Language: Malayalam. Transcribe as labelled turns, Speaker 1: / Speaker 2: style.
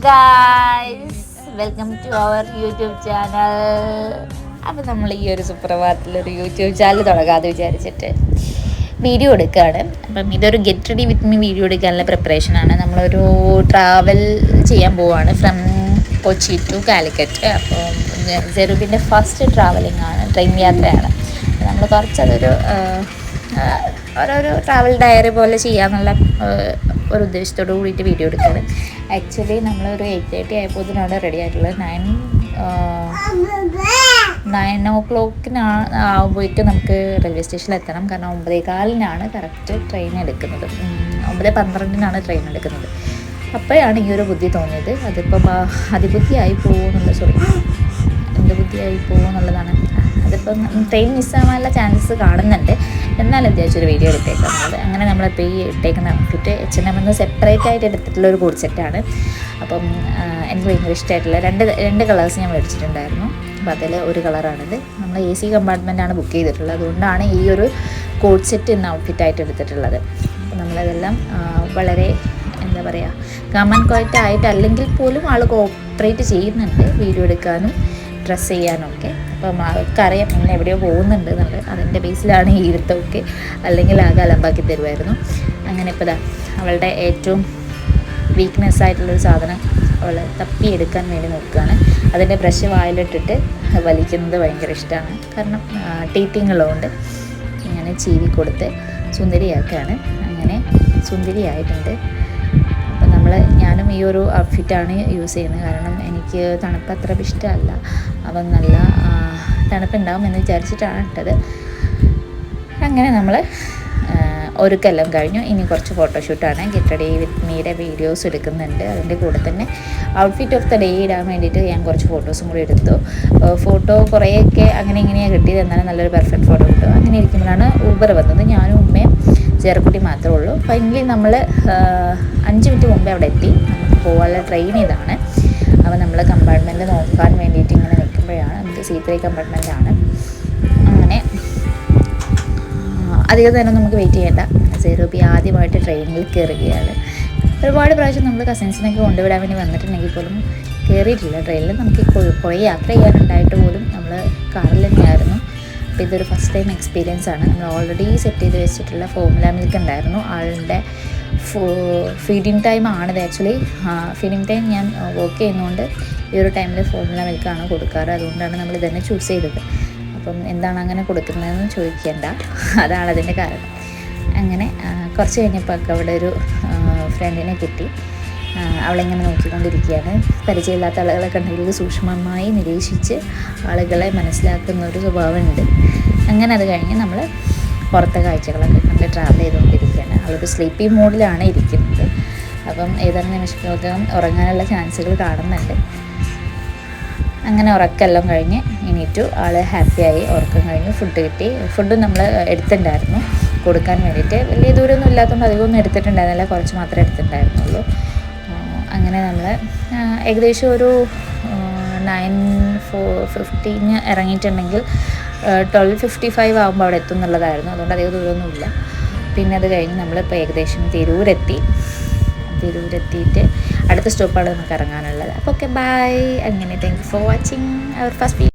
Speaker 1: Guys, welcome to our YouTube channel. അപ്പോൾ നമ്മൾ ഈ ഒരു സുപ്രഭാതത്തിലൊരു യൂട്യൂബ് ചാനൽ തുടങ്ങാമെന്ന് വിചാരിച്ചിട്ട് വീഡിയോ എടുക്കുകയാണ്. അപ്പം ഇതൊരു get ready with me video എടുക്കാനുള്ള പ്രിപ്പറേഷനാണ്. നമ്മളൊരു ട്രാവൽ ചെയ്യാൻ പോവുകയാണ് ഫ്രം കൊച്ചി ടു കാലിക്കറ്റ്. അപ്പോൾ ജെറൂബിൻ്റെ ഫസ്റ്റ് ട്രാവലിംഗ് ആണ്, ട്രെയിൻ യാത്രയാണ്. നമ്മൾ കുറച്ചതൊരു ഓരോരോ ട്രാവൽ ഡയറി പോലെ ചെയ്യാമെന്നുള്ള ഒരു ഉദ്ദേശത്തോടു കൂടിയിട്ട് വീഡിയോ എടുക്കുകയാണ്. ആക്ച്വലി നമ്മളൊരു 8:30 ആയപ്പോഴത്തേനാണ് റെഡി ആയിട്ടുള്ളത്. 9 o'clock ആകുമ്പോഴേക്കും നമുക്ക് റെയിൽവേ സ്റ്റേഷനിൽ എത്തണം. കാരണം 9:15 കറക്റ്റ് ട്രെയിൻ എടുക്കുന്നത്. 9:12 ട്രെയിൻ എടുക്കുന്നത്. അപ്പോഴാണ് ഈ ഒരു ബുദ്ധി തോന്നിയത്. അതിപ്പം അതിബുദ്ധിയായി പോകുമെന്നുള്ള എന്ത് ബുദ്ധിയായി പോകുമെന്നുള്ളതാണ്. അതിപ്പം ട്രെയിൻ മിസ്സാവാനുള്ള ചാൻസസ് കാണുന്നുണ്ട്. എന്നാലും അത്യാവശ്യം ഒരു വീഡിയോ എടുത്തേക്കുന്നത്. അങ്ങനെ നമ്മളിപ്പോൾ ഈ ഇട്ടേക്കുന്ന ഔട്ട്ഫിറ്റ് H&M സെപ്പറേറ്റ് ആയിട്ട് എടുത്തിട്ടുള്ള ഒരു കോഡ് സെറ്റാണ്. അപ്പം എനിക്ക് ഭയങ്കര ഇഷ്ടമായിട്ടുള്ള രണ്ട് കളേഴ്സ് ഞാൻ മേടിച്ചിട്ടുണ്ടായിരുന്നു. അപ്പോൾ അതിൽ ഒരു കളറാണിത്. നമ്മൾ AC കമ്പാർട്ട്മെൻറ്റാണ് ബുക്ക് ചെയ്തിട്ടുള്ളത്. അതുകൊണ്ടാണ് ഈ ഒരു കോഡ് സെറ്റ് എന്ന ഔട്ട്ഫിറ്റായിട്ട് എടുത്തിട്ടുള്ളത്. അപ്പോൾ നമ്മളതെല്ലാം വളരെ എന്താ പറയുക, കമൻ ക്വയറ്റ് ആയിട്ട് അല്ലെങ്കിൽ പോലും ആൾ കോപ്പറേറ്റ് ചെയ്യുന്നുണ്ട് വീഡിയോ എടുക്കാനും ഡ്രസ്സ് ചെയ്യാനൊക്കെ. അപ്പം ആൾക്കറിയാം ഇന്ന് എവിടെയോ പോകുന്നുണ്ട് എന്നുള്ളത്. അതിൻ്റെ ബേസിലാണ് ഈ ഇരുത്തമൊക്കെ, അല്ലെങ്കിൽ ആകെ അലമ്പാക്കി തരുമായിരുന്നു. അങ്ങനെ ഇപ്പോൾ അവളുടെ ഏറ്റവും വീക്ക്നെസ് ആയിട്ടുള്ളൊരു സാധനം അവൾ തപ്പിയെടുക്കാൻ വേണ്ടി നോക്കുകയാണ്. അതിൻ്റെ ബ്രഷ് വായിലിട്ടിട്ട് വലിക്കുന്നത് ഭയങ്കര ഇഷ്ടമാണ്. കാരണം ടീത്തിങ്ങളുണ്ട്. ഇങ്ങനെ ചീവി കൊടുത്ത് സുന്ദരിയാക്കുകയാണ്. അങ്ങനെ സുന്ദരിയായിട്ടുണ്ട്. ഞാനും ഈ ഒരു ഔട്ട്ഫിറ്റാണ് യൂസ് ചെയ്യുന്നത്. കാരണം എനിക്ക് തണുപ്പ് അത്ര ഇഷ്ടമല്ല. അപ്പം നല്ല തണുപ്പുണ്ടാവും എന്ന് വിചാരിച്ചിട്ടാണ് ഇട്ടത്. അങ്ങനെ നമ്മൾ ഒരുക്കെല്ലാം കഴിഞ്ഞു. ഇനി കുറച്ച് ഫോട്ടോഷൂട്ടാണ്. ഗെറ്റ് റെഡി വിത്ത് മീയുടെ വീഡിയോസ് എടുക്കുന്നുണ്ട്. അതിൻ്റെ കൂടെ തന്നെ ഔട്ട്ഫിറ്റ് ഓഫ് ദ ഡേ ഇടാൻ വേണ്ടിയിട്ട് ഞാൻ കുറച്ച് ഫോട്ടോസും കൂടി എടുത്തു. ഫോട്ടോ കുറേയൊക്കെ അങ്ങനെ ഇങ്ങനെയാണ് കിട്ടിയത്. എന്നാലും നല്ലൊരു പെർഫെക്റ്റ് ഫോട്ടോ കിട്ടും. അങ്ങനെ ഇരിക്കുമ്പോഴാണ് ഊബർ വന്നത്. ഞാനും ഉമ്മയും ചെറുക്കുട്ടി മാത്രമേ ഉള്ളൂ. ഫൈനലി നമ്മൾ 5 മിനിറ്റ് മുമ്പേ അവിടെ എത്തി. നമുക്ക് പോകാനുള്ള ട്രെയിൻ ഇതാണ്. അപ്പോൾ നമ്മൾ കമ്പാർട്ട്മെൻറ്റ് നോക്കാൻ വേണ്ടിയിട്ട് ഇങ്ങനെ നിൽക്കുമ്പോഴാണ് നമുക്ക് C3 കമ്പാർട്ട്മെൻറ്റാണ്. അങ്ങനെ അധികം നേരം നമുക്ക് വെയിറ്റ് ചെയ്യേണ്ട. ജെറൂബി ആദ്യമായിട്ട് ട്രെയിനിൽ കയറുകയാണ്. ഒരുപാട് പ്രാവശ്യം നമ്മൾ കസിൻസിനൊക്കെ കൊണ്ടുവിടാൻ വേണ്ടി വന്നിട്ടുണ്ടെങ്കിൽ പോലും കയറിയിട്ടില്ല ട്രെയിനിൽ. നമുക്ക് കുറേ യാത്ര ചെയ്യാനുണ്ടായിട്ട് പോലും നമ്മൾ കാറിൽ തന്നെയായിരുന്നു. അപ്പോൾ ഇതൊരു ഫസ്റ്റ് ടൈം എക്സ്പീരിയൻസ് ആണ്. നമ്മൾ ഓൾറെഡി സെറ്റ് ചെയ്ത് വെച്ചിട്ടുള്ള ഫോർമുല മിൽക്ക് ഉണ്ടായിരുന്നു. ആളുടെ ഫീഡിങ് ടൈം ആണിത്. ആക്ച്വലി ഫീഡിങ് ടൈം ഞാൻ വർക്ക് ചെയ്യുന്നതുകൊണ്ട് ഈ ഒരു ടൈമിൽ ഫോർമുല മിൽക്കാണ് കൊടുക്കാറ്. അതുകൊണ്ടാണ് നമ്മൾ ഇതന്നെ ചൂസ് ചെയ്തത്. അപ്പം എന്താണ് അങ്ങനെ കൊടുക്കുന്നതെന്ന് ചോദിക്കേണ്ട, അതാണ് അതിൻ്റെ കാരണം. അങ്ങനെ കുറച്ച് കഴിഞ്ഞപ്പോൾ അവിടെ ഒരു ഫ്രണ്ടിനെ കിട്ടി. അവളിങ്ങനെ നോക്കിക്കൊണ്ടിരിക്കുകയാണ്. പരിചയമില്ലാത്ത ആളുകളെ കണ്ടെങ്കിൽ സൂക്ഷ്മമായി നിരീക്ഷിച്ച് ആളുകളെ മനസ്സിലാക്കുന്ന ഒരു സ്വഭാവമുണ്ട്. അങ്ങനെ അത് കഴിഞ്ഞ് നമ്മൾ പുറത്തെ കാഴ്ചകളൊക്കെ കണ്ട് ട്രാവൽ ചെയ്തുകൊണ്ടിരിക്കുകയാണ്. അവളൊരു സ്ലീപ്പി മോഡിലാണ് ഇരിക്കുന്നത്. അപ്പം ഏതാനും നിമിഷത്തിനകം ഉറങ്ങാനുള്ള ചാൻസുകൾ കാണുന്നുണ്ട്. അങ്ങനെ ഉറക്കെല്ലാം കഴിഞ്ഞ് എണീറ്റു. ആൾ ഹാപ്പിയായി. ഉറക്കം കഴിഞ്ഞു. ഫുഡ് കിട്ടി. ഫുഡ് നമ്മൾ എടുത്തിട്ടുണ്ടായിരുന്നു കൊടുക്കാൻ വേണ്ടിയിട്ട്. വലിയ ദൂരമൊന്നും ഇല്ലാത്തതുകൊണ്ട് അധികമൊന്നും എടുത്തിട്ടുണ്ടായിരുന്നില്ല. കുറച്ച് മാത്രമേ എടുത്തിട്ടുണ്ടായിരുന്നുള്ളൂ. അങ്ങനെ നമ്മൾ ഏകദേശം ഒരു 9:15 ഇറങ്ങിയിട്ടുണ്ടെങ്കിൽ 12:55 ആകുമ്പോൾ അവിടെ എത്തും എന്നുള്ളതായിരുന്നു. അതുകൊണ്ട് അധികം ദൂരമൊന്നുമില്ല. പിന്നെ അത് കഴിഞ്ഞ് നമ്മളിപ്പോൾ ഏകദേശം തിരൂരെത്തിയിട്ട് അടുത്ത സ്റ്റോപ്പാണ് നമുക്ക് ഇറങ്ങാനുള്ളത്. അപ്പോൾ ഓക്കെ, ബൈ. അങ്ങനെ thank you for watching our first video.